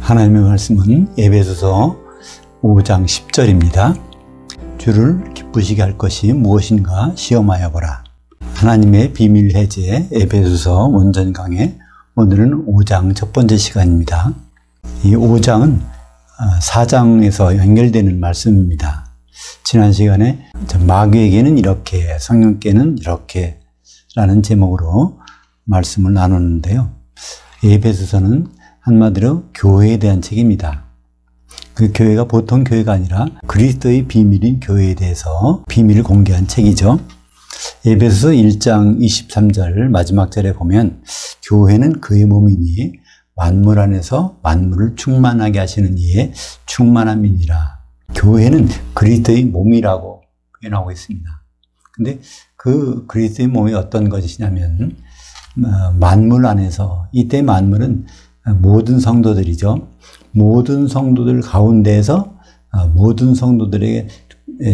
하나님의 말씀은 에베소서 5장 10절입니다. 주를 기쁘시게 할 것이 무엇인가 시험하여 보라. 하나님의 비밀 해제 에베소서 원전 강의, 오늘은 5장 첫 번째 시간입니다. 이 5장은 4장에서 연결되는 말씀입니다. 지난 시간에 마귀에게는 이렇게, 성령께는 이렇게 라는 제목으로 말씀을 나눴는데요. 에베소서는 한마디로 교회에 대한 책입니다. 그 교회가 보통 교회가 아니라 그리스도의 비밀인 교회에 대해서 비밀을 공개한 책이죠. 에베소서 1장 23절 마지막 절에 보면 교회는 그의 몸이니 만물 안에서 만물을 충만하게 하시는 이의 충만함이니라. 교회는 그리스도의 몸이라고 표현하고 있습니다. 근데 그 그리스도의 몸이 어떤 것이냐면 만물 안에서, 이때 만물은 모든 성도들이죠. 모든 성도들 가운데에서 모든 성도들에게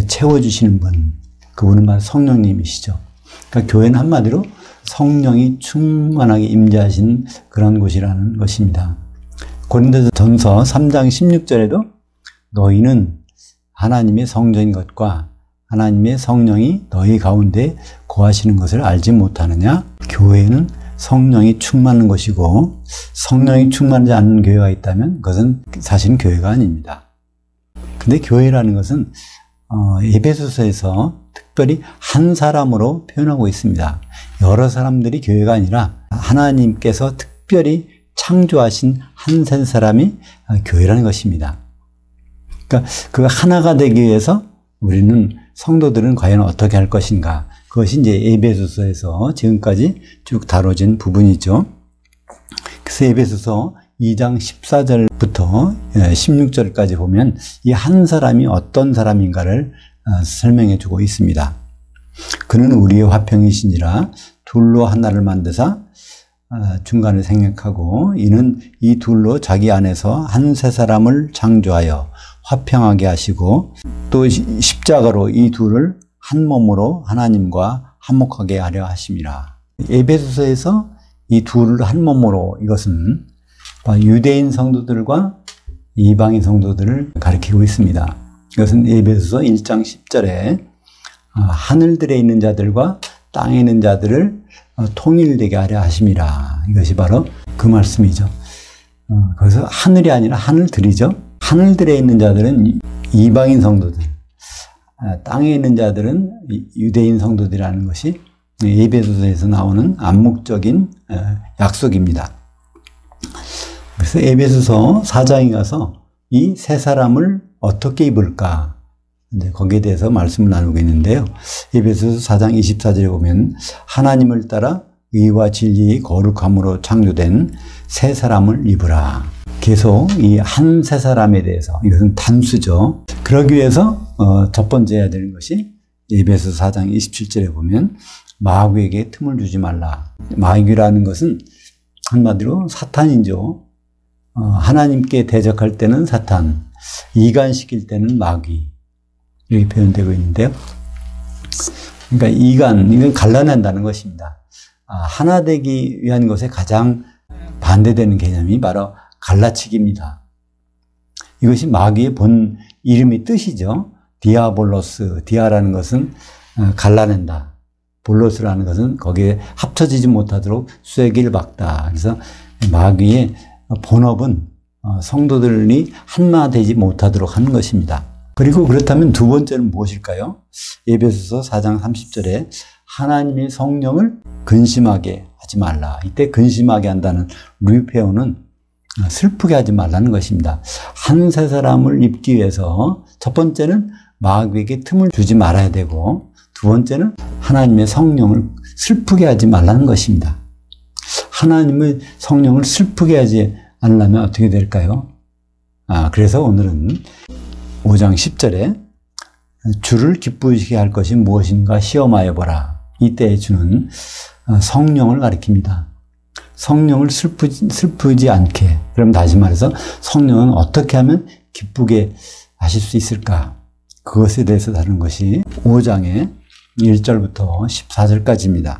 채워주시는 분, 그분은 바로 성령님이시죠. 그러니까 교회는 한마디로 성령이 충만하게 임재하신 그런 곳이라는 것입니다. 고린도전서 3장 16절에도 너희는 하나님의 성전인 것과 하나님의 성령이 너희 가운데 거하시는 것을 알지 못하느냐? 교회는 성령이 충만한 것이고, 성령이 충만하지 않는 교회가 있다면 그것은 사실은 교회가 아닙니다. 근데 교회라는 것은 에베소서에서 특별히 한 사람으로 표현하고 있습니다. 여러 사람들이 교회가 아니라 하나님께서 특별히 창조하신 한 사람이 교회라는 것입니다. 그러니까 그 하나가 되기 위해서 우리는, 성도들은 과연 어떻게 할 것인가? 그것이 이제 에베소서에서 지금까지 쭉 다뤄진 부분이죠. 그래서 에베소서 2장 14절부터 16절까지 보면 이 한 사람이 어떤 사람인가를 설명해 주고 있습니다. 그는 우리의 화평이시니라 둘로 하나를 만드사 중간을 생략하고 이는 이 둘로 자기 안에서 한 세 사람을 창조하여 화평하게 하시고 또 십자가로 이 둘을 한 몸으로 하나님과 화목하게 하려 하심이라. 에베소서에서 이 둘을 한 몸으로, 이것은 유대인 성도들과 이방인 성도들을 가리키고 있습니다. 이것은 에베소서 1장 10절에 하늘들에 있는 자들과 땅에 있는 자들을 통일되게 하려 하심이라. 이것이 바로 그 말씀이죠. 그래서 하늘이 아니라 하늘들이죠. 하늘들에 있는 자들은 이방인 성도들, 땅에 있는 자들은 유대인 성도들이라는 것이 에베소서에서 나오는 암묵적인 약속입니다. 그래서 에베소서 4장에 가서 이 세 사람을 어떻게 입을까, 이제 거기에 대해서 말씀을 나누고 있는데요. 에베소서 4장 24절에 보면 하나님을 따라 의와 진리의 거룩함으로 창조된 세 사람을 입으라. 계속 이 한 세 사람에 대해서, 이것은 단수죠. 그러기 위해서 첫 번째 해야 되는 것이 에베소서 4장 27절에 보면 마귀에게 틈을 주지 말라. 마귀라는 것은 한마디로 사탄이죠. 하나님께 대적할 때는 사탄, 이간시킬 때는 마귀, 이렇게 표현되고 있는데요. 그러니까 이건 갈라낸다는 것입니다. 하나 되기 위한 것에 가장 반대되는 개념이 바로 갈라치기입니다. 이것이 마귀의 본 이름의 뜻이죠. 디아볼로스, 디아라는 것은 갈라낸다, 볼로스라는 것은 거기에 합쳐지지 못하도록 쐐기를 박다. 그래서 마귀의 본업은 성도들이 하나 되지 못하도록 하는 것입니다. 그리고 그렇다면 두 번째는 무엇일까요? 에베소서 4장 30절에 하나님의 성령을 근심하게 하지 말라. 이때 근심하게 한다는 루페오는 슬프게 하지 말라는 것입니다. 한 세 사람을 입기 위해서 첫 번째는 마귀에게 틈을 주지 말아야 되고, 두 번째는 하나님의 성령을 슬프게 하지 말라는 것입니다. 하나님의 성령을 슬프게 하지 않으려면 어떻게 될까요? 그래서 오늘은 5장 10절에 주를 기쁘시게 할 것이 무엇인가 시험하여 보라. 이때 주는 성령을 가리킵니다. 성령을 슬프지 않게. 그럼 다시 말해서 성령은 어떻게 하면 기쁘게 하실 수 있을까? 그것에 대해서 다루는 것이 5장의 1절부터 14절까지입니다.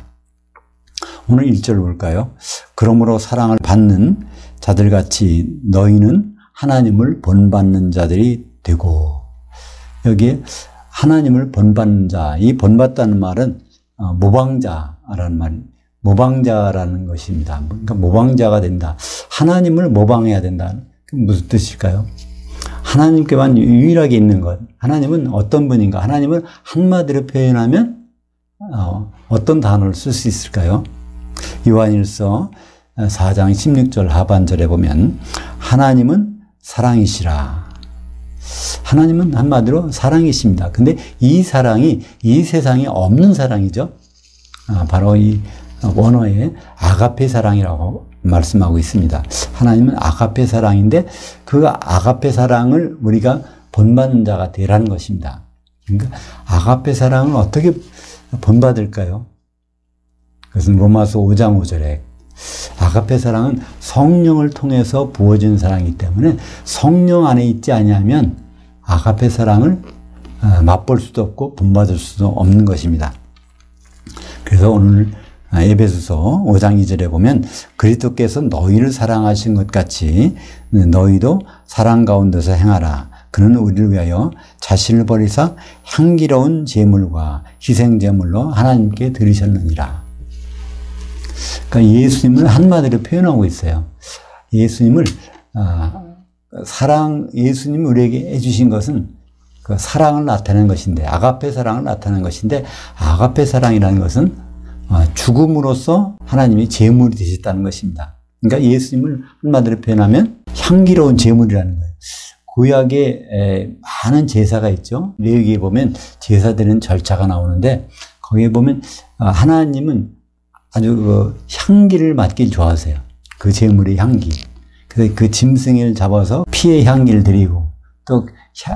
오늘 1절 볼까요? 그러므로 사랑을 받는 자들같이 너희는 하나님을 본받는 자들이 되고, 여기에 하나님을 본받는 자, 이 본받다는 말은 모방자라는 말, 모방자라는 것입니다. 그러니까 모방자가 된다. 하나님을 모방해야 된다. 무슨 뜻일까요? 하나님께만 유일하게 있는 것. 하나님은 어떤 분인가? 하나님을 한마디로 표현하면 어떤 단어를 쓸 수 있을까요? 요한일서 4장 16절 하반절에 보면 하나님은 사랑이시라. 하나님은 한마디로 사랑이십니다. 근데 이 사랑이 이 세상에 없는 사랑이죠. 바로 이 원어의 아가페 사랑이라고 말씀하고 있습니다. 하나님은 아가페 사랑인데 그 아가페 사랑을 우리가 본받는 자가 되라는 것입니다. 그러니까 아가페 사랑을 어떻게 본받을까요? 그것은 로마서 5장 5절에 아가페 사랑은 성령을 통해서 부어진 사랑이기 때문에 성령 안에 있지 아니하면 아가페 사랑을 맛볼 수도 없고 본받을 수도 없는 것입니다. 그래서 오늘 에베소서 5장 2절에 보면 그리스도께서 너희를 사랑하신 것 같이 너희도 사랑 가운데서 행하라. 그는 우리를 위하여 자신을 버리사 향기로운 제물과 희생 제물로 하나님께 드리셨느니라. 그러니까 예수님을 한마디로 표현하고 있어요. 예수님을 예수님이 우리에게 해주신 것은 그 사랑을 나타내는 것인데, 아가페 사랑을 나타내는 것인데, 아가페 사랑이라는 것은 죽음으로써 하나님이 제물이 되셨다는 것입니다. 그러니까 예수님을 한마디로 표현하면 향기로운 제물이라는 거예요. 구약에 많은 제사가 있죠. 레위기에 보면 제사 드리는 절차가 나오는데 거기에 보면 하나님은 아주 그 향기를 맡길 좋아하세요. 그 제물의 향기. 그래서 그 짐승을 잡아서 피의 향기를 드리고 또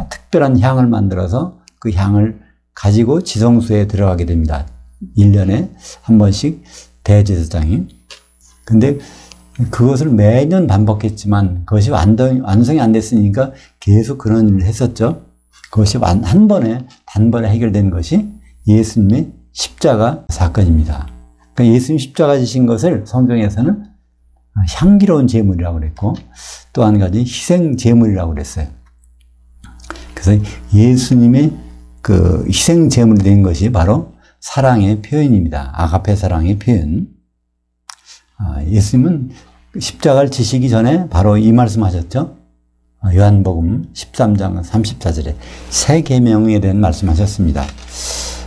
특별한 향을 만들어서 그 향을 가지고 지성소에 들어가게 됩니다. 1년에 한 번씩 대제사장이. 근데 그것을 매년 반복했지만 그것이 완성이 안 됐으니까 계속 그런 일을 했었죠. 그것이 단번에 해결된 것이 예수님의 십자가 사건입니다. 그러니까 예수님 십자가 지신 것을 성경에서는 향기로운 제물이라고 그랬고 또 한 가지 희생 제물이라고 그랬어요. 그래서 예수님의 그 희생 제물이 된 것이 바로 사랑의 표현입니다. 아가페 사랑의 표현. 예수님은 십자가를 지시기 전에 바로 이 말씀하셨죠. 요한복음 13장 34절에 새 계명에 대한 말씀하셨습니다.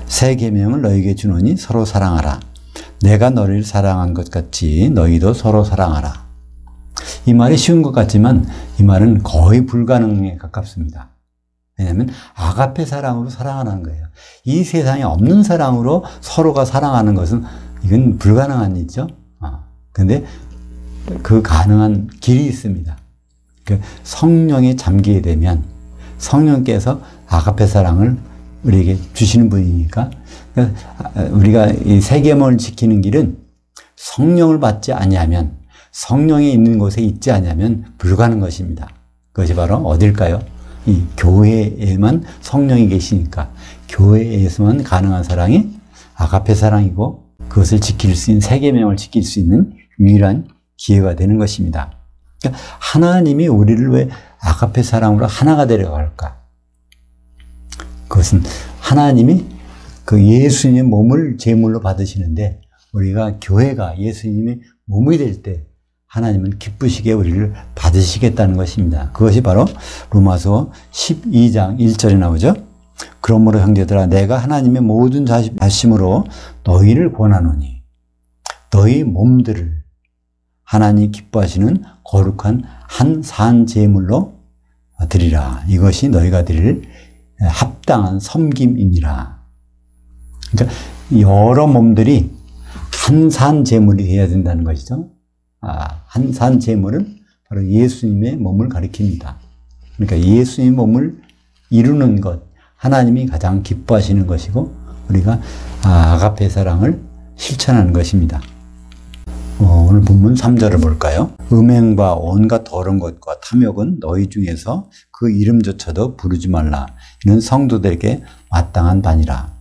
새 계명을 너희에게 주노니 서로 사랑하라. 내가 너를 사랑한 것 같이 너희도 서로 사랑하라. 이 말이 쉬운 것 같지만 이 말은 거의 불가능에 가깝습니다. 왜냐하면 아가페 사랑으로 사랑하는 거예요. 이 세상에 없는 사랑으로 서로가 사랑하는 것은 이건 불가능한 일이죠. 근데 그 가능한 길이 있습니다. 성령에 잠기게 되면 성령께서 아가페 사랑을 우리에게 주시는 분이니까 우리가 이 새 계명을 지키는 길은 성령을 받지 아니하면 성령이 있는 곳에 있지 아니하면 불가능한 것입니다. 그것이 바로 어딜까요? 이 교회에만 성령이 계시니까 교회에서만 가능한 사랑이 아가페 사랑이고 그것을 지킬 수 있는 새 계명을 지킬 수 있는 유일한 기회가 되는 것입니다. 그러니까 하나님이 우리를 왜 아가페 사랑으로 하나가 되려고 할까? 그것은 하나님이 그 예수님의 몸을 제물로 받으시는데 우리가 교회가 예수님의 몸이 될 때 하나님은 기쁘시게 우리를 받으시겠다는 것입니다. 그것이 바로 로마서 12장 1절에 나오죠. 그러므로 형제들아 내가 하나님의 모든 자심으로 너희를 권하노니 너희 몸들을 하나님 기뻐하시는 거룩한 한 산 제물로 드리라. 이것이 너희가 드릴 합당한 섬김이니라. 그러니까 여러 몸들이 한 산 제물이 되어야 된다는 것이죠. 한 산 제물은 바로 예수님의 몸을 가리킵니다. 그러니까 예수님의 몸을 이루는 것, 하나님이 가장 기뻐하시는 것이고 우리가 아가페 사랑을 실천하는 것입니다. 오늘 본문 3절을 볼까요? 음행과 온갖 더러운 것과 탐욕은 너희 중에서 그 이름조차도 부르지 말라. 이는 성도들에게 마땅한 바니라.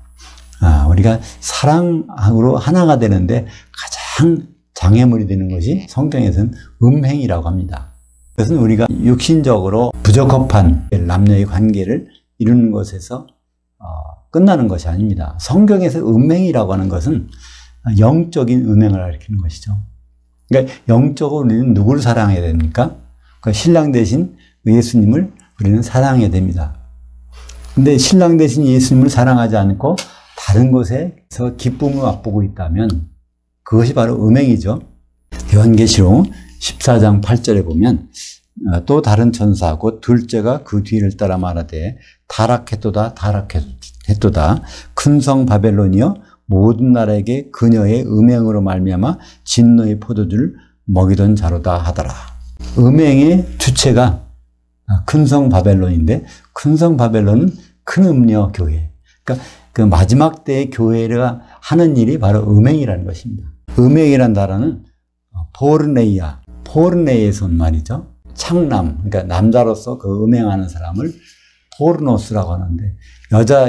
우리가 사랑으로 하나가 되는데 가장 장애물이 되는 것이 성경에서는 음행이라고 합니다. 그것은 우리가 육신적으로 부적합한 남녀의 관계를 이루는 것에서 끝나는 것이 아닙니다. 성경에서 음행이라고 하는 것은 영적인 음행을 가리키는 것이죠. 그러니까 영적으로 우리는 누구를 사랑해야 됩니까? 그러니까 신랑 대신 예수님을 우리는 사랑해야 됩니다. 근데 신랑 대신 예수님을 사랑하지 않고 다른 곳에서 기쁨을 맛보고 있다면 그것이 바로 음행이죠. 요한계시록 14장 8절에 보면 또 다른 천사 곧 둘째가 그 뒤를 따라 말하되 타락했도다 타락했도다 큰 성 바벨론이여 모든 나라에게 그녀의 음행으로 말미암아 진노의 포도주를 먹이던 자로다 하더라. 음행의 주체가 큰 성 바벨론인데 큰 성 바벨론은 큰 음녀 교회. 그러니까 그 마지막 때의 교회가 하는 일이 바로 음행이라는 것입니다. 음행이란 단어는 포르네이에서 온 말이죠. 창남, 그러니까 남자로서 그 음행하는 사람을 포르노스라고 하는데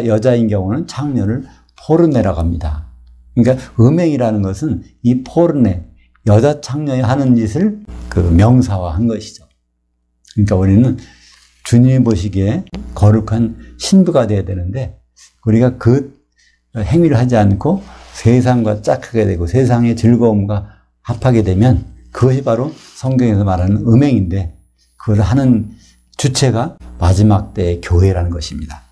여자인 경우는 창녀를 포르네라고 합니다. 그러니까 음행이라는 것은 이 포르네, 여자 창녀의 하는 짓을 그 명사화한 것이죠. 그러니까 우리는 주님이 보시기에 거룩한 신부가 되어야 되는데 우리가 그 행위를 하지 않고 세상과 짝하게 되고 세상의 즐거움과 합하게 되면 그것이 바로 성경에서 말하는 음행인데 그걸 하는 주체가 마지막 때의 교회라는 것입니다.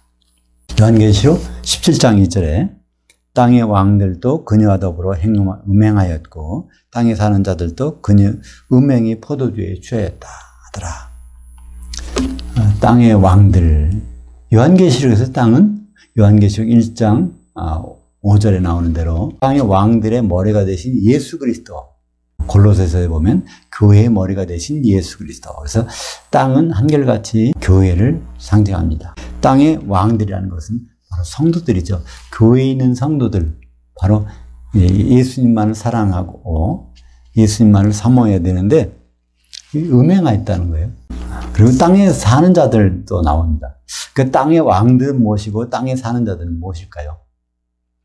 요한계시록 17장 2절에 땅의 왕들도 그녀와 더불어 음행하였고 땅에 사는 자들도 그녀 음행이 포도주에 취하였다 하더라. 땅의 왕들, 요한계시록에서 땅은 요한계시록 1장 5절에 나오는 대로 땅의 왕들의 머리가 되신 예수 그리스도, 골로새서에 보면 교회의 머리가 되신 예수 그리스도. 그래서 땅은 한결같이 교회를 상징합니다. 땅의 왕들이라는 것은 바로 성도들이죠. 교회에 있는 성도들, 바로 예수님만을 사랑하고 예수님만을 사모해야 되는데 음행하였다는 거예요. 그리고 땅에 사는 자들도 나옵니다. 그 땅의 왕들은 무엇이고 땅에 사는 자들은 무엇일까요?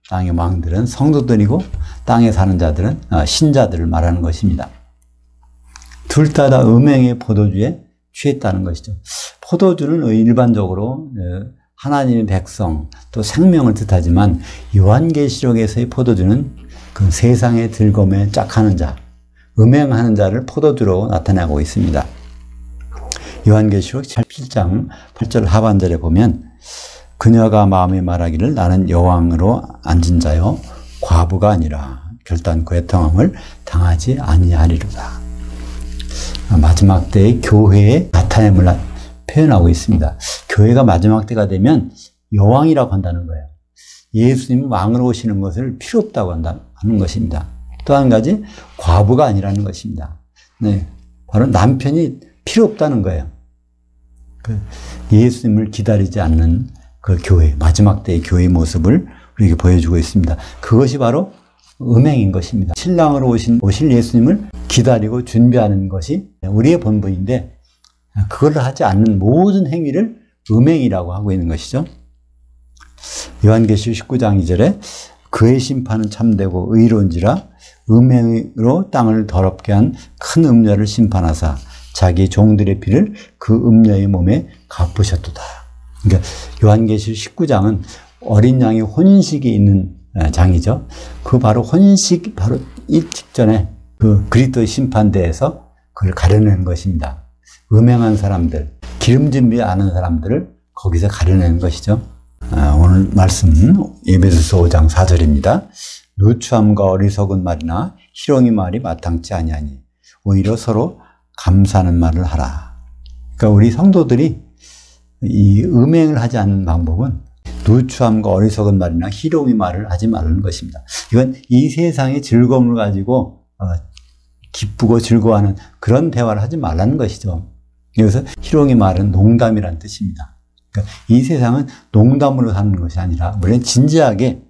땅의 왕들은 성도들이고 땅에 사는 자들은 신자들을 말하는 것입니다. 둘 다 음행의 포도주에 취했다는 것이죠. 포도주는 일반적으로 하나님의 백성 또 생명을 뜻하지만 요한계시록에서의 포도주는 그 세상의 즐거움에 짝하는 자, 음행하는 자를 포도주로 나타내고 있습니다. 요한계시록 7장 8절 하반절에 보면 그녀가 마음에 말하기를 나는 여왕으로 앉은 자요 과부가 아니라 결단코 애통함을 당하지 아니하리로다. 마지막 때의 교회의 나타냄을 표현하고 있습니다. 교회가 마지막 때가 되면 여왕이라고 한다는 거예요. 예수님이 왕으로 오시는 것을 필요 없다고 하는 것입니다. 또 한 가지 과부가 아니라는 것입니다. 네, 바로 남편이 필요 없다는 거예요. 예수님을 기다리지 않는 그 교회, 마지막 때의 교회의 모습을 우리에게 보여주고 있습니다. 그것이 바로 음행인 것입니다. 신랑으로 오실 예수님을 기다리고 준비하는 것이 우리의 본분인데 그걸 하지 않는 모든 행위를 음행이라고 하고 있는 것이죠. 요한계시록 19장 2절에 그의 심판은 참되고 의로운지라 음행으로 땅을 더럽게 한 큰 음녀를 심판하사 자기 종들의 피를 그 음녀의 몸에 갚으셨도다. 그러니까 요한계시록 19장은 어린 양의 혼인식이 있는 장이죠. 그 바로 혼인식 바로 이 직전에 그 그리스도의 심판대에서 그걸 가려내는 것입니다. 음행한 사람들, 기름짐이 않은 사람들을 거기서 가려내는 것이죠. 오늘 말씀 에베소서 5장 4절입니다. 누추함과 어리석은 말이나 희롱의 말이 마땅치 아니하니 오히려 서로 감사하는 말을 하라. 그러니까 우리 성도들이 이 음행을 하지 않는 방법은 누추함과 어리석은 말이나 희롱의 말을 하지 말라는 것입니다. 이건 이 세상의 즐거움을 가지고 기쁘고 즐거워하는 그런 대화를 하지 말라는 것이죠. 여기서 희롱의 말은 농담이라는 뜻입니다. 그러니까 이 세상은 농담으로 사는 것이 아니라 물론 진지하게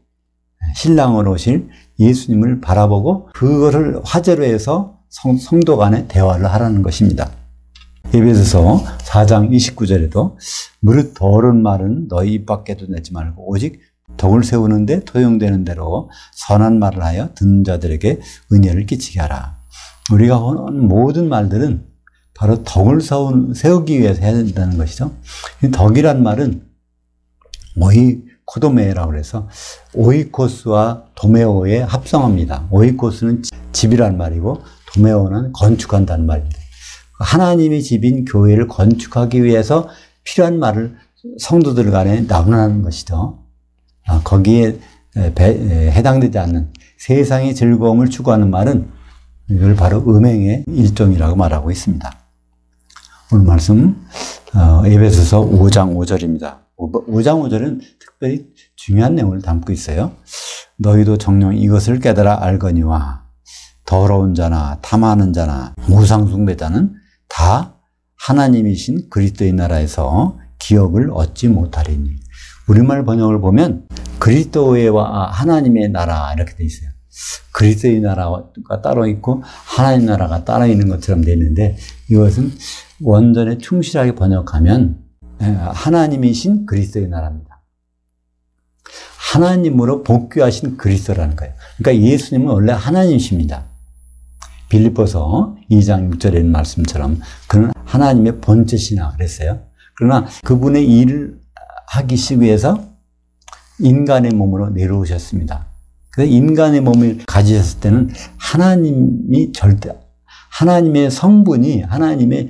신랑으로 오실 예수님을 바라보고 그거를 화제로 해서 성도 간에 대화를 하라는 것입니다. 에베소서 4장 29절에도 무릇 더러운 말은 너희 입 밖에도 내지 말고 오직 덕을 세우는데 도용되는 대로 선한 말을 하여 듣는 자들에게 은혜를 끼치게 하라. 우리가 하는 모든 말들은 바로 덕을 세우기 위해서 해야 된다는 것이죠. 이 덕이란 말은 오이코도메라고 그래서 오이코스와 도메오의 합성어입니다. 오이코스는 집이란 말이고 도메오는 건축한다는 말입니다. 하나님의 집인 교회를 건축하기 위해서 필요한 말을 성도들 간에 나누는 것이죠. 거기에 해당되지 않는 세상의 즐거움을 추구하는 말은 이걸 바로 음행의 일종이라고 말하고 있습니다. 오늘 말씀 에베소서 5장 5절입니다. 5장 5절은 특별히 중요한 내용을 담고 있어요. 너희도 정녕 이것을 깨달아 알거니와 더러운 자나 탐하는 자나 우상 숭배자는 다 하나님이신 그리스도의 나라에서 기업을 얻지 못하리니. 우리말 번역을 보면 그리스도와 하나님의 나라 이렇게 돼 있어요. 그리스도의 나라가 따로 있고 하나님 나라가 따로 있는 것처럼 되어 있는데 이것은 원전에 충실하게 번역하면 하나님이신 그리스도의 나라입니다. 하나님으로 복귀하신 그리스도라는 거예요. 그러니까 예수님은 원래 하나님이십니다. 빌립보서 2장 6절에 있는 말씀처럼 그는 하나님의 본체시나 그랬어요. 그러나 그분의 일을 하기 위해서 인간의 몸으로 내려오셨습니다. 그래서 인간의 몸을 가지셨을 때는 하나님의 성분이, 하나님의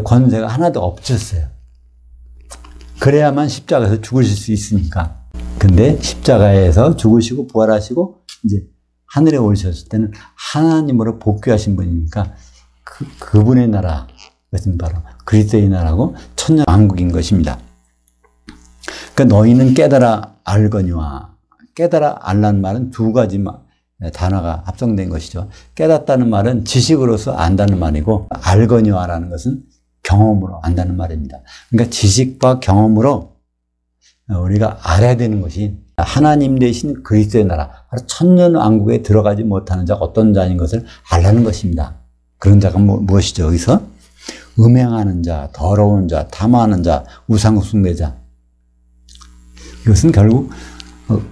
권세가 하나도 없었어요. 그래야만 십자가에서 죽으실 수 있으니까. 근데 십자가에서 죽으시고 부활하시고 이제 하늘에 오르셨을 때는 하나님으로 복귀하신 분이니까 그분의 나라, 그것은 바로 그리스도의 나라고 천년왕국인 것입니다. 그러니까 너희는 깨달아 알거니와, 깨달아 알라는 말은 두 가지 단어가 합성된 것이죠. 깨닫다는 말은 지식으로서 안다는 말이고 알거니와라는 것은 경험으로 안다는 말입니다. 그러니까 지식과 경험으로 우리가 알아야 되는 것이 하나님 대신 그리스도의 나라, 바로 천년왕국에 들어가지 못하는 자가 어떤 자인 것을 알라는 것입니다. 그런 자가 무엇이죠? 여기서 음행하는 자, 더러운 자, 탐하는 자, 우상 숭배자. 이것은 결국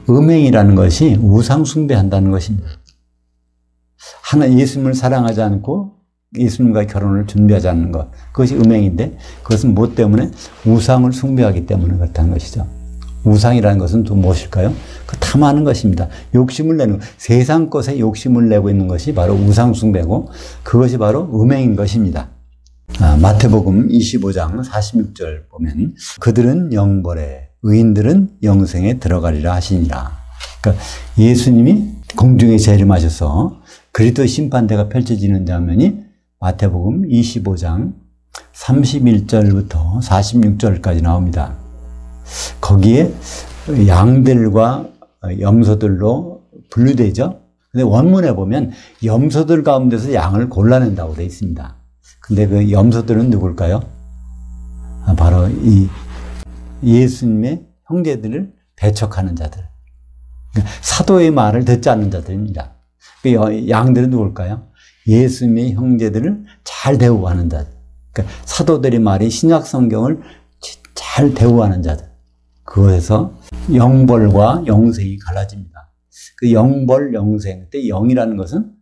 음행이라는 것이 우상 숭배한다는 것입니다. 예수님을 사랑하지 않고 예수님과 결혼을 준비하지 않는 것, 그것이 음행인데 그것은 무엇 때문에? 우상을 숭배하기 때문에 그렇다는 것이죠. 우상이라는 것은 또 무엇일까요? 그 탐하는 것입니다. 욕심을 내는 것, 세상 것에 욕심을 내고 있는 것이 바로 우상 숭배고 그것이 바로 음행인 것입니다. 마태복음 25장 46절 보면 그들은 영벌에 의인들은 영생에 들어가리라 하시니라. 그러니까 예수님이 공중에 재림하셔서 그리스도 심판대가 펼쳐지는 장면이 마태복음 25장 31절부터 46절까지 나옵니다. 거기에 양들과 염소들로 분류되죠. 근데 원문에 보면 염소들 가운데서 양을 골라낸다고 되어 있습니다. 근데 그 염소들은 누굴까요? 바로 이 예수님의 형제들을 배척하는 자들. 사도의 말을 듣지 않는 자들입니다. 그 양들은 누굴까요? 예수님의 형제들을 잘 대우하는 자들. 그러니까 사도들의 말이 신약 성경을 잘 대우하는 자들. 그것에서 영벌과 영생이 갈라집니다. 그 영벌, 영생. 그때 영이라는 것은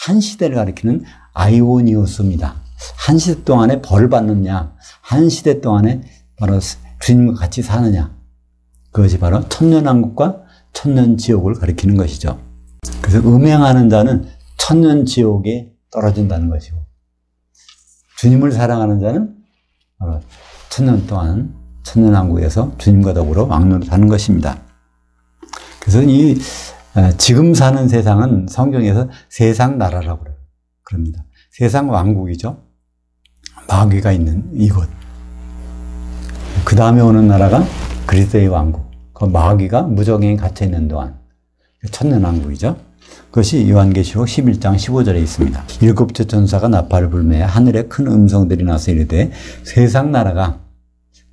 한 시대를 가리키는 아이오니오스입니다. 한 시대 동안에 벌 받느냐, 한 시대 동안에 바로 주님과 같이 사느냐. 그것이 바로 천년왕국과 천년지옥을 가리키는 것이죠. 그래서 음행하는 자는 천년지옥에 떨어진다는 것이고, 주님을 사랑하는 자는 바로 천년 동안 천년왕국에서 주님과 더불어 왕노릇 하는 것입니다. 그래서 이 지금 사는 세상은 성경에서 세상 나라라고 그럽니다. 세상 왕국이죠. 마귀가 있는 이곳. 그 다음에 오는 나라가 그리스도의 왕국. 그 마귀가 무적행에 갇혀 있는 동안 천년왕국이죠. 그것이 요한계시록 11장 15절에 있습니다. 일곱째 천사가 나팔을 불매 하늘에 큰 음성들이 나서 이르되 세상 나라가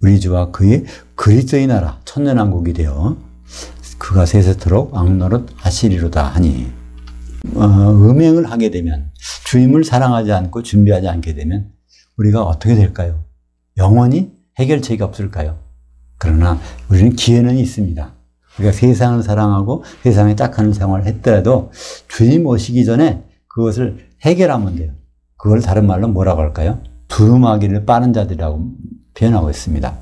우리 주와 그의 그리스도의 나라 천년왕국이 되어 그가 세세토록 왕노릇 하시리로다 하니, 음행을 하게 되면, 주님을 사랑하지 않고 준비하지 않게 되면 우리가 어떻게 될까요? 영원히 해결책이 없을까요? 그러나 우리는 기회는 있습니다. 우리가 세상을 사랑하고 세상에 딱하는 생활을 했더라도 주님 오시기 전에 그것을 해결하면 돼요. 그걸 다른 말로 뭐라고 할까요? 두루마기를 빠는 자들이라고 표현하고 있습니다.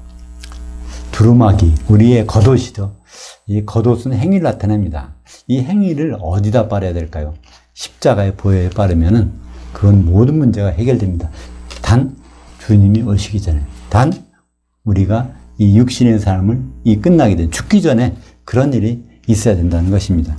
두루마기, 우리의 겉옷이죠. 이 겉옷은 행위를 나타냅니다. 이 행위를 어디다 빨아야 될까요? 십자가의 보혈에 빠르면은 그건 모든 문제가 해결됩니다. 단 주님이 오시기 전에, 단 우리가 이 육신의 삶을 끝나게 된, 죽기 전에 그런 일이 있어야 된다는 것입니다.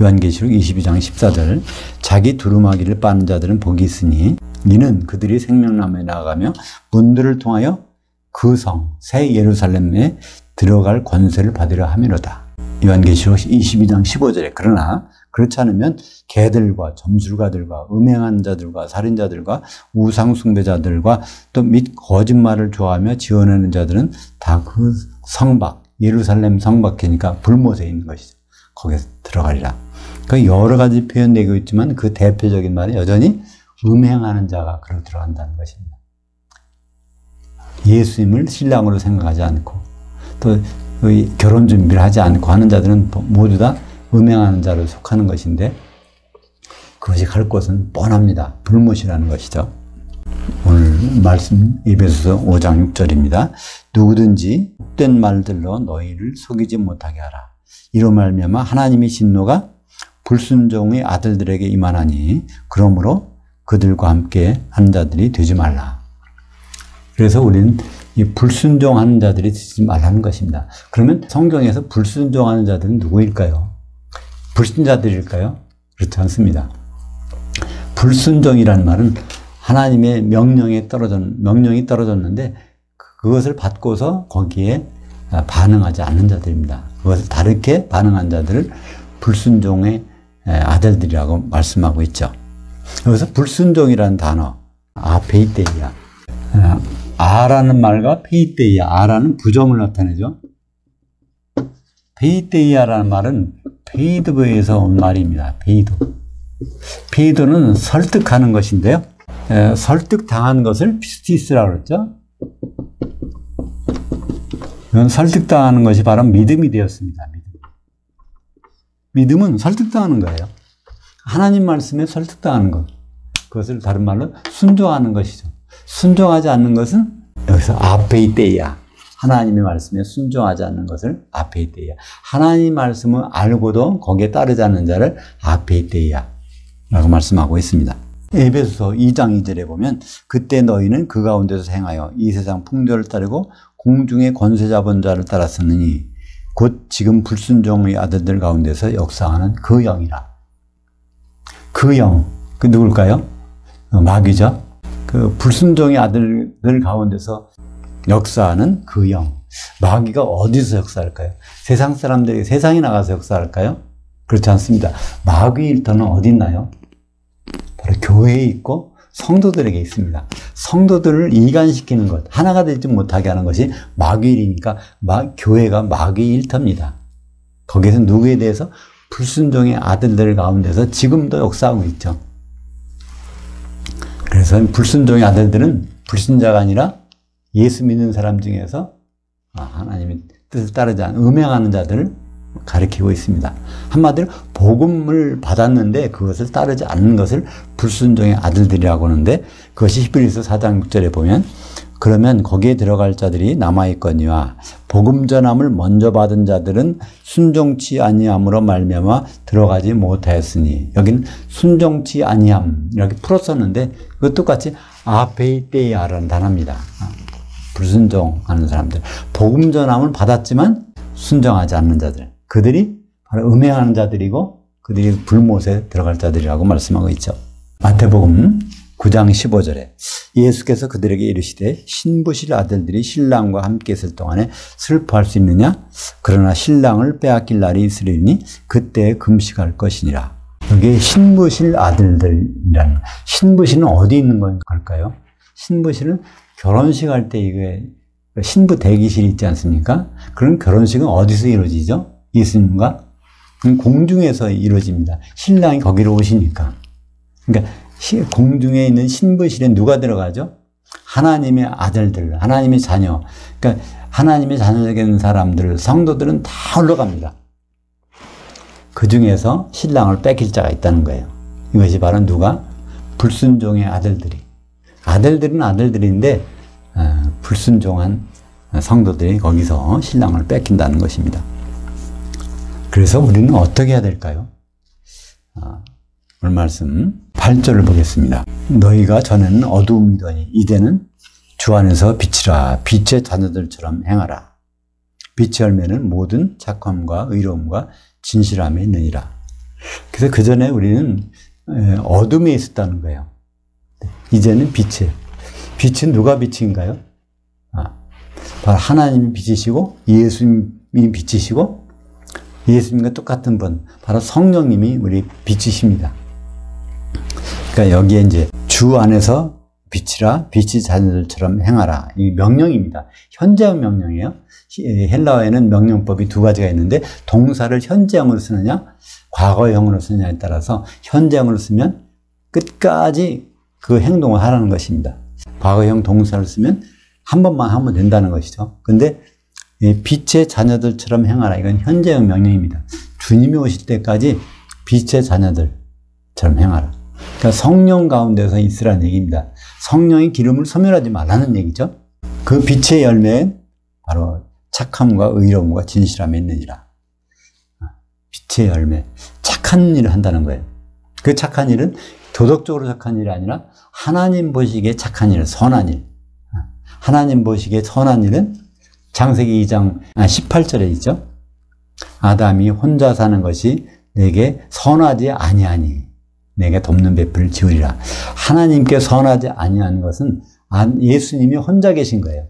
요한계시록 22장 14절, 자기 두루마기를 빠는 자들은 복이 있으니 이는 그들이 생명나무에 나아가며 문들을 통하여 그 성, 새 예루살렘에 들어갈 권세를 받으려 함이로다. 요한계시록 22장 15절에 그러나 그렇지 않으면 개들과 점술가들과 음행한 자들과 살인자들과 우상숭배자들과 또 및 거짓말을 좋아하며 지어내는 자들은 다 그 성밖, 예루살렘 성밖이니까 불못에 있는 것이죠. 거기서 들어가리라. 그 여러 가지 표현되고 있지만 그 대표적인 말은 여전히 음행하는 자가 그로 들어간다는 것입니다. 예수님을 신랑으로 생각하지 않고 또 결혼 준비를 하지 않고 하는 자들은 모두 다 음행하는 자로 속하는 것인데 그것이 갈 곳은 뻔합니다. 불못이라는 것이죠. 오늘 말씀 에베소서 5장 6절입니다. 누구든지 헛된 말들로 너희를 속이지 못하게 하라. 이로 말미암아 하나님의 진노가 불순종의 아들들에게 임하나니 그러므로 그들과 함께 하는 자들이 되지 말라. 그래서 우리는 이 불순종하는 자들이 되지 말라는 것입니다. 그러면 성경에서 불순종하는 자들은 누구일까요? 불신자들일까요? 그렇지 않습니다. 불순종이라는 말은 하나님의 명령이 떨어졌는데 그것을 받고서 거기에 반응하지 않는 자들입니다. 그것을 다르게 반응한 자들을 불순종의 아들들이라고 말씀하고 있죠. 여기서 불순종이라는 단어, 아페이테이아, 아라는 말과 페이테이아, 아라는 부정을 나타내죠. 페이테이아라는 말은 페이드에서 온 말입니다. 페이드는 설득하는 것인데요. 설득당한 것을 피스티스라고 그랬죠. 이건 설득당하는 것이 바로 믿음이 되었습니다. 믿음은 설득당하는 거예요. 하나님 말씀에 설득당하는 것. 그것을 다른 말로 순종하는 것이죠. 순종하지 않는 것은 여기서 아페이테이아. 하나님의 말씀에 순종하지 않는 것을 아페이테이아. 하나님 말씀을 알고도 거기에 따르지 않는 자를 아페이테이아 라고 말씀하고 있습니다. 에베소서 2장 2절에 보면 그때 너희는 그 가운데서 행하여 이 세상 풍조를 따르고 공중의 권세 잡은 자를 따랐었느니 곧 지금 불순종의 아들들 가운데서 역사하는 그 영이라. 그 영, 그 누굴까요? 마귀죠. 그 불순종의 아들들 가운데서 역사하는 그 영. 마귀가 어디서 역사할까요? 세상 사람들이 세상에 나가서 역사할까요? 그렇지 않습니다. 마귀의 일터는 어디 있나요? 바로 교회에 있고 성도들에게 있습니다. 성도들을 이간시키는 것, 하나가 되지 못하게 하는 것이 마귀의 일이니까 교회가 마귀의 일터입니다. 거기에서 누구에 대해서? 불순종의 아들들 가운데서 지금도 역사하고 있죠. 그래서 불순종의 아들들은 불신자가 아니라 예수 믿는 사람 중에서 하나님의 뜻을 따르지 않는 음행하는 자들을 가리키고 있습니다. 한마디로 복음을 받았는데 그것을 따르지 않는 것을 불순종의 아들들이라고 하는데 그것이 히브리서 4장 6절에 보면 그러면 거기에 들어갈 자들이 남아있거니와 복음 전함을 먼저 받은 자들은 순종치 아니함으로 말미암아 들어가지 못하였으니 여기는 순종치 아니함 이렇게 풀었었는데 그것 똑같이 아페이테이아라는 단어입니다. 불순종하는 사람들. 복음 전함을 받았지만 순종하지 않는 자들. 그들이 바로 음행하는 자들이고 그들이 불못에 들어갈 자들이라고 말씀하고 있죠. 마태복음 9장 15절에 예수께서 그들에게 이르시되 신부실 아들들이 신랑과 함께 있을 동안에 슬퍼할 수 있느냐? 그러나 신랑을 빼앗길 날이 있으리니 그때 금식할 것이니라. 여기 신부실 아들들이라는 신부실은 어디 있는 걸까요? 신부실은 결혼식 할 때 이게 신부 대기실이 있지 않습니까? 그런 결혼식은 어디서 이루어지죠? 예수님과 공중에서 이루어집니다. 신랑이 거기로 오시니까. 그러니까 공중에 있는 신부실에 누가 들어가죠? 하나님의 아들들, 하나님의 자녀. 그러니까 하나님의 자녀적인 사람들, 성도들은 다 올라갑니다. 그 중에서 신랑을 뺏길 자가 있다는 거예요. 이것이 바로 누가? 불순종의 아들들이. 아들들은 아들들인데 불순종한 성도들이 거기서 신랑을 뺏긴다는 것입니다. 그래서 우리는 어떻게 해야 될까요? 오늘 말씀 8절을 보겠습니다. 너희가 전에는 어두움이더니 이제는 주 안에서 빛이라. 빛의 자녀들처럼 행하라. 빛의 열매는 모든 착함과 의로움과 진실함에 있느니라. 그래서 그 전에 우리는 어둠에 있었다는 거예요. 이제는 빛이에요. 빛은 누가 빛인가요? 바로 하나님이 빛이시고 예수님이 빛이시고 예수님과 똑같은 분, 바로 성령님이 우리 빛이십니다. 그러니까 여기에 이제 주 안에서 빛이라. 빛의 자녀들처럼 행하라. 이 명령입니다. 현재형 명령이에요. 헬라어에는 명령법이 두 가지가 있는데 동사를 현재형으로 쓰느냐 과거형으로 쓰느냐에 따라서 현재형으로 쓰면 끝까지 그 행동을 하라는 것입니다. 과거형 동사를 쓰면 한 번만 하면 된다는 것이죠. 근데 빛의 자녀들처럼 행하라. 이건 현재형 명령입니다. 주님이 오실 때까지 빛의 자녀들처럼 행하라. 그러니까 성령 가운데서 있으라는 얘기입니다. 성령의 기름을 소멸하지 말라는 얘기죠. 그 빛의 열매는 바로 착함과 의로움과 진실함에 있느니라. 빛의 열매. 착한 일을 한다는 거예요. 그 착한 일은 도덕적으로 착한 일이 아니라 하나님 보시기에 착한 일, 선한 일. 하나님 보시기에 선한 일은 창세기 2장 18절에 있죠. 아담이 혼자 사는 것이 내게 선하지 아니하니 내게 돕는 배필을 지으리라. 하나님께 선하지 아니한 것은 예수님이 혼자 계신 거예요.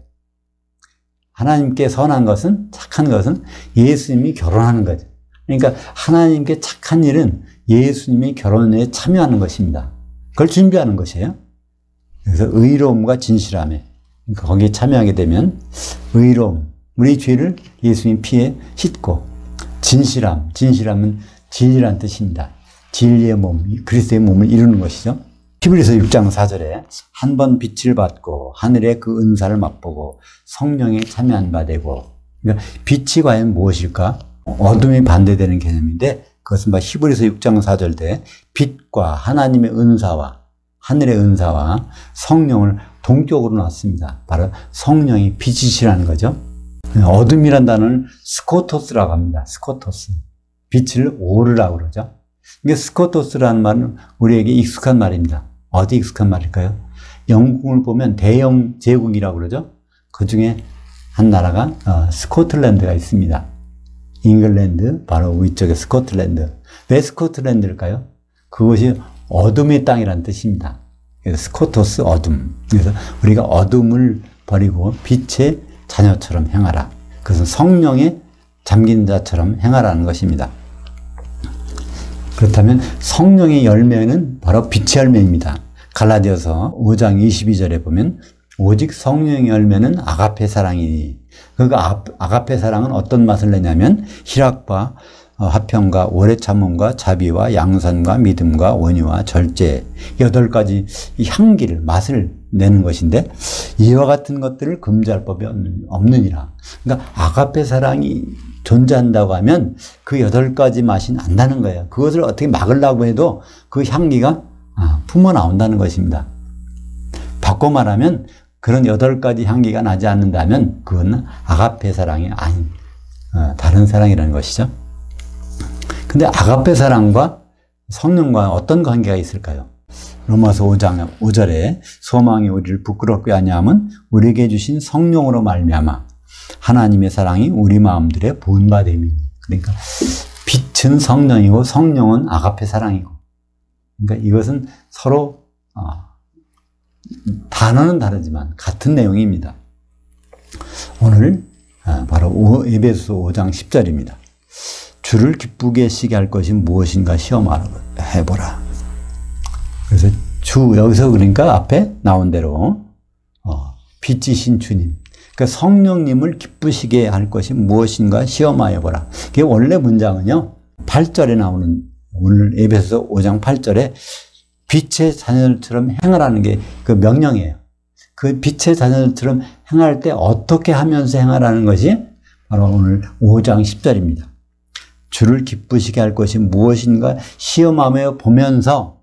하나님께 선한 것은, 착한 것은 예수님이 결혼하는 거죠. 그러니까 하나님께 착한 일은 예수님이 결혼에 참여하는 것입니다. 그걸 준비하는 것이에요. 그래서 의로움과 진실함에, 그러니까 거기에 참여하게 되면 의로움, 우리 죄를 예수님 피에 씻고, 진실함, 진실함은 진리란 뜻입니다. 진리의 몸, 그리스도의 몸을 이루는 것이죠. 히브리서 6장 4절에 한 번 빛을 받고 하늘의 그 은사를 맛보고 성령에 참여한 바 되고. 그러니까 빛이 과연 무엇일까? 어둠이 반대되는 개념인데 그것은 히브리서 6장 4절에 빛과 하나님의 은사와 하늘의 은사와 성령을 동격으로 놨습니다. 바로 성령이 빛이시라는 거죠. 어둠이란 단어는 스코토스라고 합니다. 스코토스. 빛을 오르라고 그러죠. 이게 스코토스라는 말은 우리에게 익숙한 말입니다. 어디 익숙한 말일까요? 영국을 보면 대영 제국이라고 그러죠. 그 중에 한 나라가 스코틀랜드가 있습니다. 잉글랜드, 바로 위쪽에 스코틀랜드. 왜 스코틀랜드일까요? 그것이 어둠의 땅이라는 뜻입니다. 그래서 스코토스, 어둠. 그래서 우리가 어둠을 버리고 빛의 자녀처럼 행하라. 그것은 성령에 잠긴 자처럼 행하라는 것입니다. 그렇다면 성령의 열매는 바로 빛의 열매입니다. 갈라디아서 5장 22절에 보면 오직 성령의 열매는 아가페 사랑이니. 그러니까 아가페 사랑은 어떤 맛을 내냐면 희락과 화평과 오래 참음과 자비와 양선과 믿음과 온유와 절제, 8가지 이 향기를, 맛을 내는 것인데 이와 같은 것들을 금지할 법이 없느니라. 그러니까 아가페 사랑이 존재한다고 하면 그 8가지 맛이 난다는 거예요. 그것을 어떻게 막으려고 해도 그 향기가 품어 나온다는 것입니다. 바꿔 말하면 그런 8가지 향기가 나지 않는다면 그건 아가페 사랑이 아닌 다른 사랑이라는 것이죠. 근데 아가페 사랑과 성령과 어떤 관계가 있을까요? 로마서 5장 5절에 소망이 우리를 부끄럽게 하냐 하면 우리에게 주신 성령으로 말미암아 하나님의 사랑이 우리 마음들에 부은 바 됨이니. 그러니까 빛은 성령이고 성령은 아가페 사랑이고. 그러니까 이것은 서로 단어는 다르지만 같은 내용입니다. 오늘 바로 에베소서 5장 10절입니다. 주를 기쁘게 하시게 할 것이 무엇인가 시험해보라. 그래서 여기서 그러니까 앞에 나온 대로 빛이신 주님, 그러니까 성령님을 기쁘시게 할 것이 무엇인가 시험하여보라. 그게 원래 문장은요 8절에 나오는, 오늘 에베소서 5장 8절에 빛의 자녀들처럼 행하라는 게 그 명령이에요. 그 빛의 자녀들처럼 행할 때 어떻게 하면서 행하라는 것이 바로 오늘 5장 10절입니다. 주를 기쁘시게 할 것이 무엇인가 시험하며 보면서,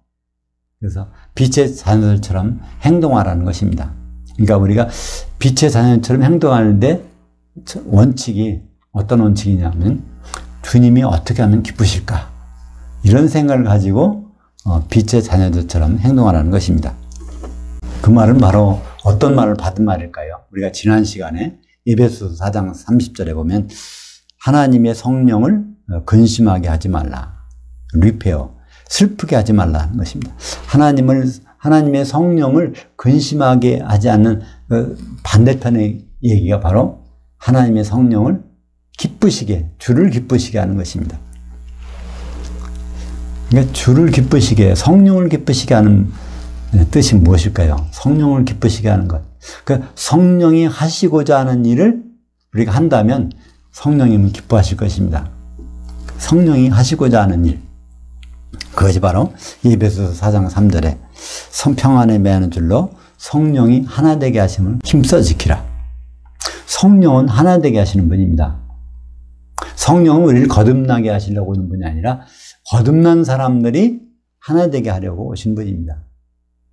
그래서 빛의 자녀들처럼 행동하라는 것입니다. 그러니까 우리가 빛의 자녀처럼 행동하는데 원칙이 어떤 원칙이냐면 주님이 어떻게 하면 기쁘실까? 이런 생각을 가지고 빛의 자녀들처럼 행동하라는 것입니다. 그 말은 바로 어떤 말을 받은 말일까요? 우리가 지난 시간에 에베소서 4장 30절에 보면 하나님의 성령을 근심하게 하지 말라. 리페어, 슬프게 하지 말라는 것입니다. 하나님의 성령을 근심하게 하지 않는 반대편의 얘기가 바로 하나님의 성령을 기쁘시게, 주를 기쁘시게 하는 것입니다. 그러니까 주를 기쁘시게, 성령을 기쁘시게 하는 뜻이 무엇일까요? 성령을 기쁘시게 하는 것. 그러니까 성령이 하시고자 하는 일을 우리가 한다면 성령님은 기뻐하실 것입니다. 성령이 하시고자 하는 일. 그것이 바로 에베소서 4장 3절에 평안에 매하는 줄로 성령이 하나 되게 하심을 힘써 지키라. 성령은 하나 되게 하시는 분입니다. 성령은 우리를 거듭나게 하시려고 하는 분이 아니라 거듭난 사람들이 하나 되게 하려고 오신 분입니다.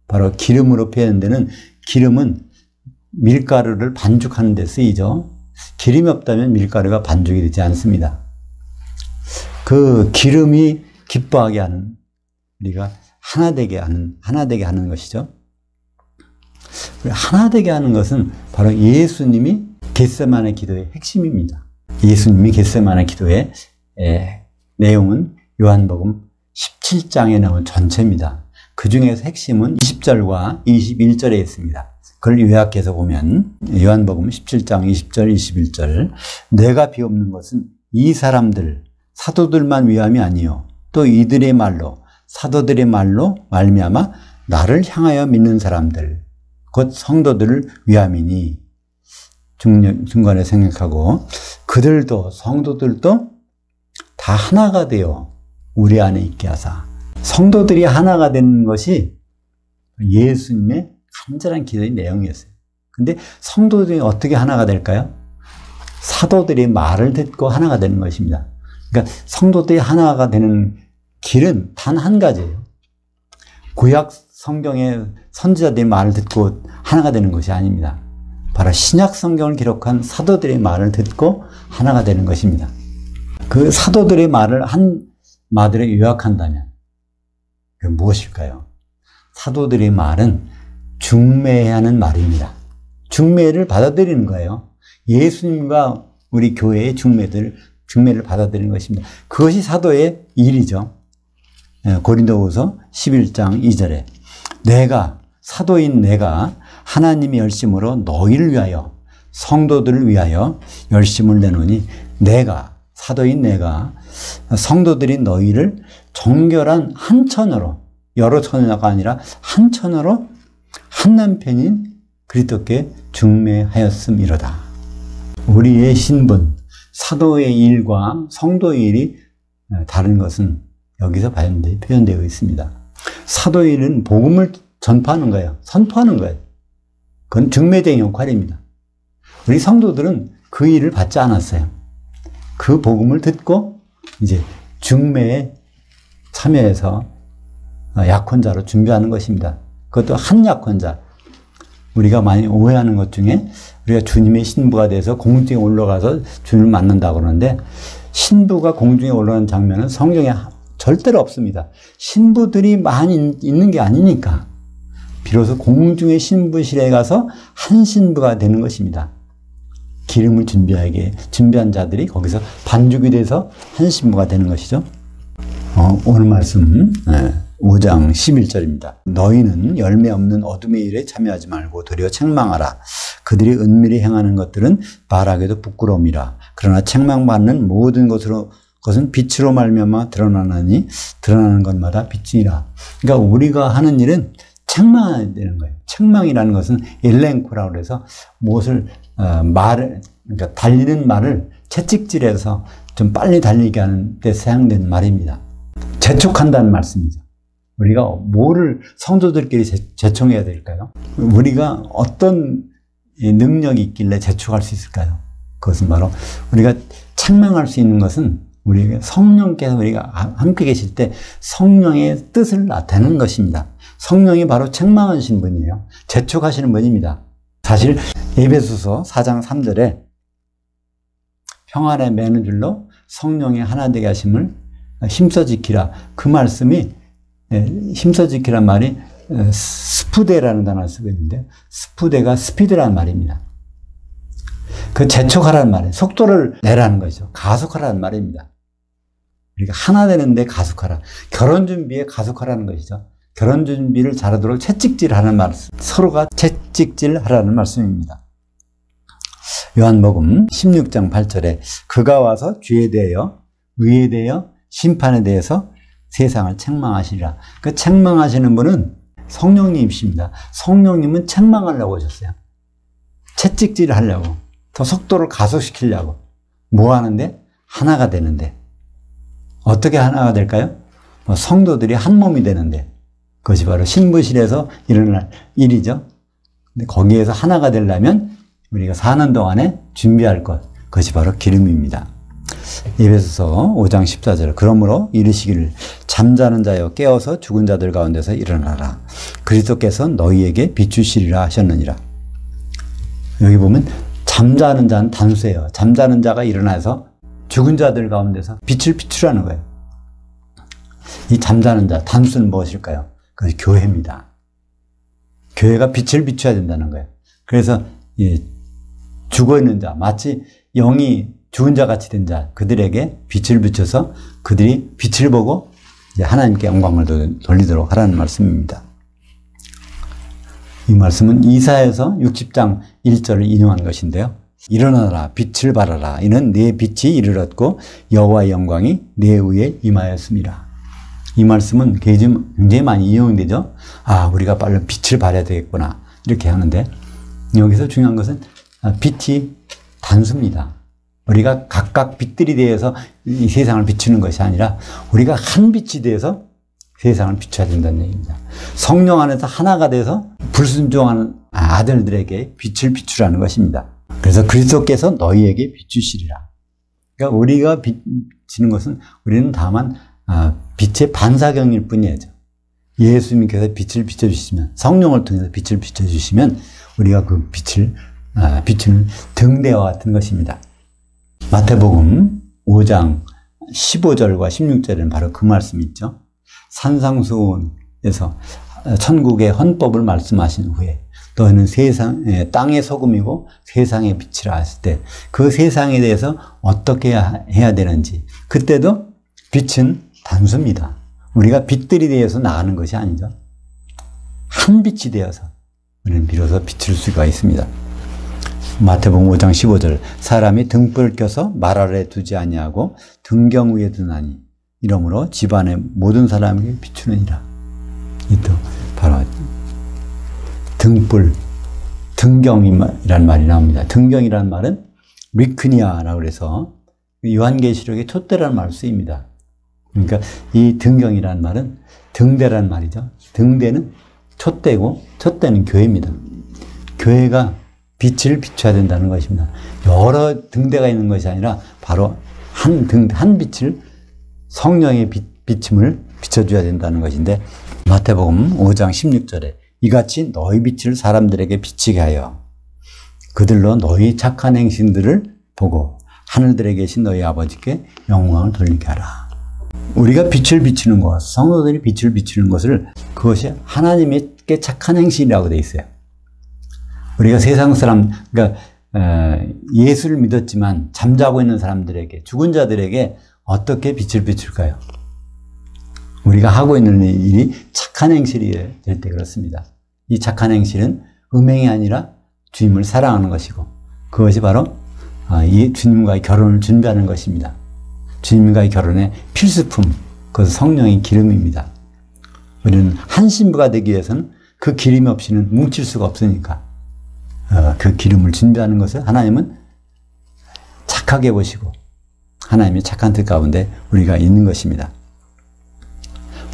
바로 기름으로 표현되는, 기름은 밀가루를 반죽하는 데 쓰이죠. 기름이 없다면 밀가루가 반죽이 되지 않습니다. 그 기름이 기뻐하게 하는, 우리가 하나 되게 하는 것이죠. 하나 되게 하는 것은 바로 예수님이 겟세마네 기도의 핵심입니다. 예수님이 겟세마네 기도의 내용은 요한복음 17장에 나온 전체입니다. 그 중에서 핵심은 20절과 21절에 있습니다. 그걸 요약해서 보면 요한복음 17장 20절, 21절 내가 비옵는 것은 이 사람들, 사도들만 위함이 아니요 또 이들의 말로, 사도들의 말로 말미암아 나를 향하여 믿는 사람들, 곧 성도들을 위함이니 중간에 생각하고 그들도, 성도들도 다 하나가 되어 우리 안에 있게 하사. 성도들이 하나가 되는 것이 예수님의 간절한 기도의 내용이었어요. 근데 성도들이 어떻게 하나가 될까요? 사도들의 말을 듣고 하나가 되는 것입니다. 그러니까 성도들이 하나가 되는 길은 단 한 가지예요. 구약 성경의 선지자들의 말을 듣고 하나가 되는 것이 아닙니다. 바로 신약 성경을 기록한 사도들의 말을 듣고 하나가 되는 것입니다. 그 사도들의 말을 한 마디로 요약한다면 그 무엇일까요? 사도들의 말은 중매하는 말입니다. 중매를 받아들이는 거예요. 예수님과 우리 교회의 중매를 받아들이는 것입니다. 그것이 사도의 일이죠. 고린도후서 11장 2절에 내가, 사도인 내가 하나님의 열심으로 너희를 위하여, 성도들을 위하여 열심을 내노니 내가, 사도인 내가 성도들이 너희를 정결한 한 처녀로, 여러 처녀가 아니라 한 처녀로 한 남편인 그리스도께 중매하였음이로다. 우리의 신분, 사도의 일과 성도의 일이 다른 것은 여기서 표현되어 있습니다. 사도의 일은 복음을 전파하는 거예요. 선포하는 거예요. 그건 중매자의 역할입니다. 우리 성도들은 그 일을 받지 않았어요. 그 복음을 듣고 이제 중매에 참여해서 약혼자로 준비하는 것입니다. 그것도 한 약혼자. 우리가 많이 오해하는 것 중에 우리가 주님의 신부가 돼서 공중에 올라가서 주님을 만난다고 그러는데 신부가 공중에 올라가는 장면은 성경에 절대로 없습니다. 신부들이 많이 있는 게 아니니까 비로소 공중의 신부실에 가서 한 신부가 되는 것입니다. 기름을 준비한 자들이 거기서 반죽이 돼서 한 신부가 되는 것이죠. 오늘 말씀 5장 11절입니다. 너희는 열매 없는 어둠의 일에 참여하지 말고 도리어 책망하라. 그들이 은밀히 행하는 것들은 말하기도 부끄러움이라. 그러나 책망받는 모든 것은 빛으로 말미암아 드러나나니 드러나는 것마다 빛이라. 그러니까 우리가 하는 일은 책망해야 되는 거예요. 책망이라는 것은 엘렌코라고 해서 무엇을 그러니까 달리는 말을 채찍질해서 좀 빨리 달리게 하는 데 사용된 말입니다. 재촉한다는 말씀이죠. 우리가 뭐를 성도들끼리 재촉해야 될까요? 우리가 어떤 능력이 있길래 재촉할 수 있을까요? 그것은 바로 우리가 책망할 수 있는 것은 우리가 성령께서 우리가 함께 계실 때 성령의 뜻을 나타내는 것입니다. 성령이 바로 책망하신 분이에요. 재촉하시는 분입니다. 사실 에베소서 4장 3절에 평안에 매는 줄로 성령의 하나 되게 하심을 힘써 지키라. 그 말씀이 힘써 지키란 말이 스푸데라는 단어를 쓰고 있는데 스푸데가 스피드라는 말입니다. 그 재촉하라는 말이에요. 속도를 내라는 것이죠. 가속하라는 말입니다. 우리가 하나 되는데 가속하라. 결혼 준비에 가속하라는 것이죠. 결혼 준비를 잘하도록 채찍질하는 말씀. 서로가 채찍질하라는 말씀입니다. 요한복음 16장 8절에 그가 와서 죄에 대하여 의에 대하여 심판에 대해서 세상을 책망하시리라. 그 책망하시는 분은 성령님이십니다. 성령님은 책망하려고 오셨어요. 채찍질을 하려고. 더 속도를 가속시키려고. 뭐 하는데? 하나가 되는데. 어떻게 하나가 될까요? 성도들이 한 몸이 되는데. 그것이 바로 신부실에서 일어날 일이죠. 근데 거기에서 하나가 되려면 우리가 사는 동안에 준비할 것. 그것이 바로 기름입니다. 에베소서 5장 14절 그러므로 이르시기를 잠자는 자여 깨어서 죽은 자들 가운데서 일어나라. 그리스도께서 너희에게 비추시리라 하셨느니라. 여기 보면 잠자는 자는 단수예요. 잠자는 자가 일어나서 죽은 자들 가운데서 빛을 비추라는 거예요. 이 잠자는 자 단수는 무엇일까요? 그것이 교회입니다. 교회가 빛을 비춰야 된다는 거예요. 그래서 죽어있는 자 마치 영이 죽은 자 같이 된 자 그들에게 빛을 비춰서 그들이 빛을 보고 이제 하나님께 영광을 돌리도록 하라는 말씀입니다. 이 말씀은 이사야서 60장 1절을 인용한 것인데요. 일어나라 빛을 발하라 이는 내 빛이 이르렀고 여호와의 영광이 내 위에 임하였습니다. 이 말씀은 굉장히 많이 인용되죠. 아, 우리가 빨리 빛을 발해야 되겠구나 이렇게 하는데 여기서 중요한 것은 빛이 단수입니다. 우리가 각각 빛들이 되어서 이 세상을 비추는 것이 아니라 우리가 한 빛이 되어서 세상을 비춰야 된다는 얘기입니다. 성령 안에서 하나가 돼서 불순종하는 아들들에게 빛을 비추라는 것입니다. 그래서 그리스도께서 너희에게 비추시리라. 그러니까 우리가 비치는 것은 우리는 다만 빛의 반사경일 뿐이에요. 예수님께서 빛을 비춰주시면 성령을 통해서 빛을 비춰주시면 우리가 그 빛을 비추는 등대와 같은 것입니다. 마태복음 5장 15절과 16절에는 바로 그 말씀이 있죠. 산상수훈에서 천국의 헌법을 말씀하신 후에 너희는 땅의 소금이고 세상의 빛이라 했을 때 그 세상에 대해서 어떻게 해야 되는지 그때도 빛은 단수입니다. 우리가 빛들이 되어서 나가는 것이 아니죠. 한 빛이 되어서 우리는 비로소 비출 수가 있습니다. 마태복음 5장 15절 사람이 등불을 켜서 말 아래 두지 아니하고 등경 위에 두나니 이러므로 집안의 모든 사람에게 비추느니라. 이 또 바로 등불, 등경이라는 말이 나옵니다. 등경이라는 말은 리크니아라고 해서 요한계시록의 촛대라는 말로 쓰입니다. 그러니까 이 등경이라는 말은 등대라는 말이죠. 등대는 촛대고 촛대는 교회입니다. 교회가 빛을 비춰야 된다는 것입니다. 여러 등대가 있는 것이 아니라 바로 한 빛을 성령의 비침을 비춰줘야 된다는 것인데 마태복음 5장 16절에 이같이 너희 빛을 사람들에게 비치게 하여 그들로 너희 착한 행실들을 보고 하늘들에 계신 너희 아버지께 영광을 돌리게 하라. 우리가 빛을 비추는 것, 성도들이 빛을 비추는 것을 그것이 하나님께 착한 행실이라고 되어 있어요. 우리가 세상 사람, 그러니까 예수를 믿었지만 잠자고 있는 사람들에게, 죽은 자들에게 어떻게 빛을 비출까요? 우리가 하고 있는 일이 착한 행실이 될 때 그렇습니다. 이 착한 행실은 음행이 아니라 주님을 사랑하는 것이고 그것이 바로 이 주님과의 결혼을 준비하는 것입니다. 주님과의 결혼의 필수품, 그것은 성령의 기름입니다. 우리는 한 신부가 되기 위해서는 그 기름이 없이는 뭉칠 수가 없으니까 그 기름을 준비하는 것을 하나님은 착하게 보시고 하나님의 착한 뜻 가운데 우리가 있는 것입니다.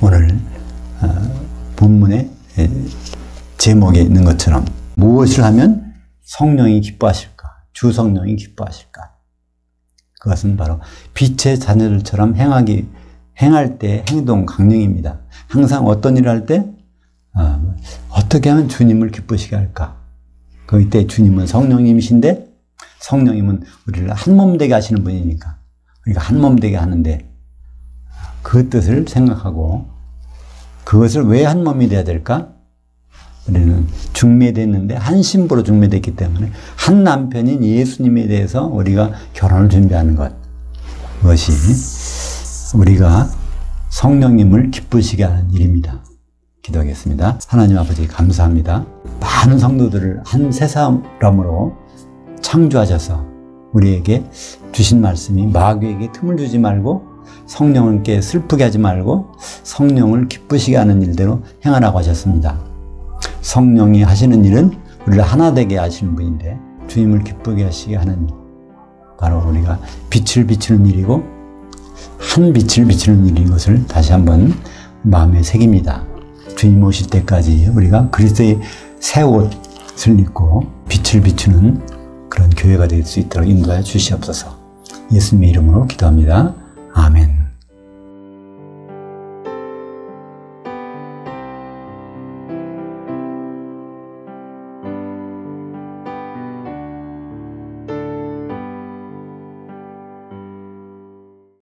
오늘 본문의 제목에 있는 것처럼 무엇을 하면 성령이 기뻐하실까? 주 성령이 기뻐하실까? 그것은 바로 빛의 자녀들처럼 행할 때 행동 강령입니다. 항상 어떤 일을 할 때 어떻게 하면 주님을 기쁘시게 할까? 그때 주님은 성령님이신데 성령님은 우리를 한 몸 되게 하시는 분이니까 우리가 한 몸 되게 하는데 그 뜻을 생각하고 그것을 왜 한 몸이 돼야 될까? 우리는 중매됐는데 한 신부로 중매됐기 때문에 한 남편인 예수님에 대해서 우리가 결혼을 준비하는 것, 그것이 우리가 성령님을 기쁘시게 하는 일입니다. 기도하겠습니다. 하나님 아버지 감사합니다. 많은 성도들을 한 세 사람으로 창조하셔서 우리에게 주신 말씀이 마귀에게 틈을 주지 말고 성령께 슬프게 하지 말고 성령을 기쁘시게 하는 일대로 행하라고 하셨습니다. 성령이 하시는 일은 우리를 하나 되게 하시는 분인데 주님을 기쁘게 하시게 하는 일, 바로 우리가 빛을 비추는 일이고 한 빛을 비추는 일인 것을 다시 한번 마음에 새깁니다. 주님 오실 때까지 우리가 그리스도의 새 옷을 입고 빛을 비추는 그런 교회가 될 수 있도록 인도하여 주시옵소서. 예수님의 이름으로 기도합니다. 아멘.